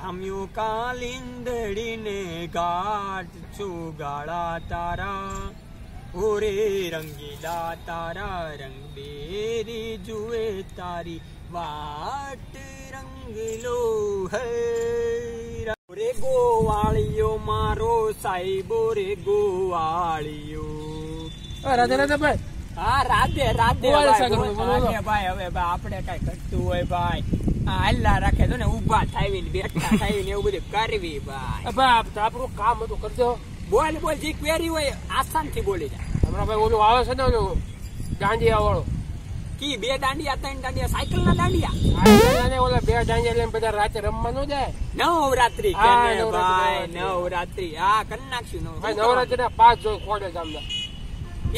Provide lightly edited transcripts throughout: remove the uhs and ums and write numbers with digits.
જામ્યો કાલિંદડીને ઘાટ છુગાળા તારા ઓરે રંગીલા તારા રંગબેરી જુએ તારી વાટ રંગલો હે રે ગોવાળિયો મારો સાહેબો રે ગોવાળિયો રાધે રાધે ભાઈ હા રાધે રાધે ભાઈ હવે આપણે કઈ ઘટતું હોય ભાઈ હલ્લા રાખે તો ને ઉભા થાય ને બેઠા થાય ને એવું બધું કરવી ભાઈ આપણું કામ હતું કરજો બોલ બોલ જે ક્વેરી હોય આસાન થી બોલી જાય હમણાં ભાઈ ઓલું આવે છે ને ઓલું દાંડિયા વાળો કી 2 દાંડિયા 3 દાંડિયા સાયકલ ના દાંડિયા ઓલા 2 દાંડિયા લઈને બધા રાતે રમવા ન જાય નવરાત્રી ભાઈ નવરાત્રી હા કરી નાખશું નવરાત્રી ના 5 જોઈ ખોડે ગામના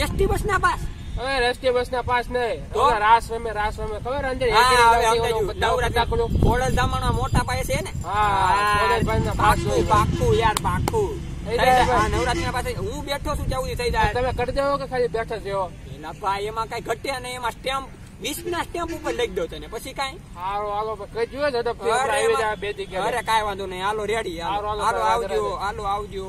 એસટી બસ ના પાસ હવે એસટી બસ ના પાસ નહીં તો રાસ રમે ખબર અંદર ખોડલ ધામણા મોટા પાયે છે ને પાકું યાર પાકું નવરાત્રી ના પાસે હું બેઠો છું કેવું થઈ જાય તમે કરી દેવો કે ખાલી બેઠા છો એના ભાઈ એમાં કઈ ઘટે નહીં એમાં સ્ટેમ્પ 20 ના સ્ટેમ્પ ઉપર લઈ દો તને પછી કઈ હાલો કઈ જોયે અરે કઈ વાંધો નહીં હાલો રેડી હાલો આવજો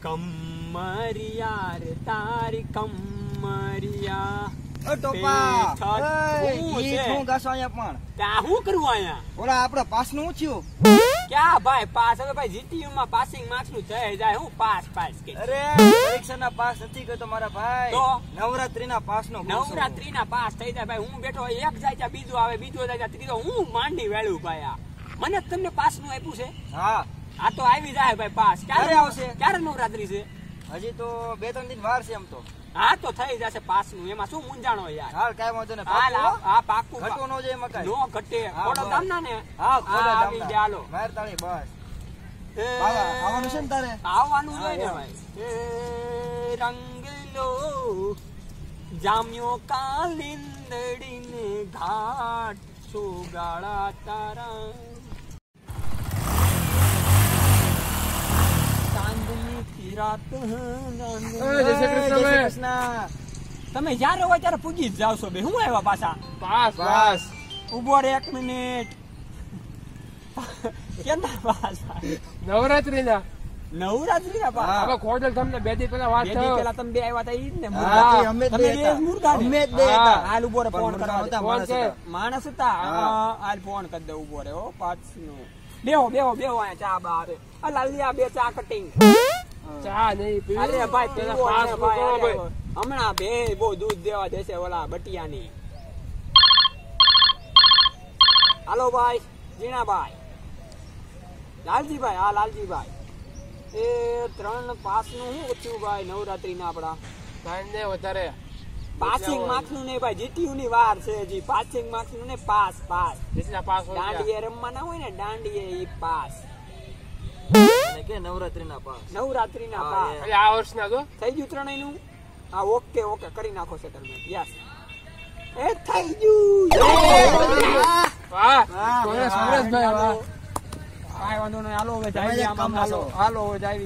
કમરિયા રે તારી કમરિયા ક્યાં ભાઈ પાસ હવે ભાઈ જીટીયુ માં પાસિંગ માર્ક્સ નું થઈ જાય હું પાસ કે અરે પરીક્ષા ના પાસ નથી કરતો મારા ભાઈ તો નવરાત્રી ના પાસ નો નવરાત્રી ના પાસ થઈ જાય ભાઈ હું બેઠો એક જાય બીજો આવે બીજો જાય ત્રીજો હું માંડી વેળું ભાઈ આ મને તમને પાસ નું આપ્યું છે હા આ તો આવી જાય ભાઈ પાસ ક્યારે આવશે ક્યારે નવરાત્રી છે હજી તો 2-3 દિન વાર છે એમ તો હા તો થઈ જશે પાસ નું એમાં શું મૂંઝાણો યાર હાલ કાઈ વાંધો ને હા પાકું ઘટો નો જાય મકાઈ નો ઘટે કોડો દામના ને હા કોડો આવી ચાલો માર તાળી બસ બાબા આવવાનું છે ને તારે આવવાનું હોય ને ભાઈ એ રંગલો જામ્યો કાલિંદડીને ઘાટ સુગાળા તારા તમે જયારે હોય ત્યારે પૂજી જ જાવ છો બે હું આવ્યા પાછા પાસ ઉભો રે 1 મિનિટ કેના પાસ નવરાત્રી ના પાસ ખોડલ તમને 2 દી પેલા વાત થઈ પેલા તમે બે આવ્યા તા ઈ જ ને અમે જ દેતા હાલ ઉભો રે ફોન કરવા માણસ હતા હાલ ફોન કરી દે ઉભો રે હો 5 નો બેહો અહીંયા ચા બાર આ લાલિયા 2 ચા કટિંગ ચા નહીં પીવી અરે ભાઈ પીવો ને ભાઈ હમણાં બે બહુ દૂધ દેવા દેશે ઓલા બટિયાની હાલો ભાઈ જીણાભાઈ લાલજીભાઈ હા લાલજીભાઈ એ 3 પાસ નું શું ઓછું ભાઈ નવરાત્રી ના આપડા કાંઈ ને વધારે પાસિંગ માર્ક્સ નું નહીં ભાઈ જીટીયુ ની વાર છે હજી પાસિંગ માર્ક્સ નું ને પાસ જેટલા પાસ હોય દાંડીએ રમવાના હોય ને દાંડીએ ઈ પાસ કે નવરાત્રી ના પાસ એટલે આ વર્ષ ના તો થઈ ગયું ત્રણેય નું હા ઓકે કરી નાખો સેટલમેન્ટ યસ એ થઈ ગયું વાહ સુરેશભાઈ વાહ કાઈ વાંધો નહીં હાલો હવે જાય હાલો હવે જાય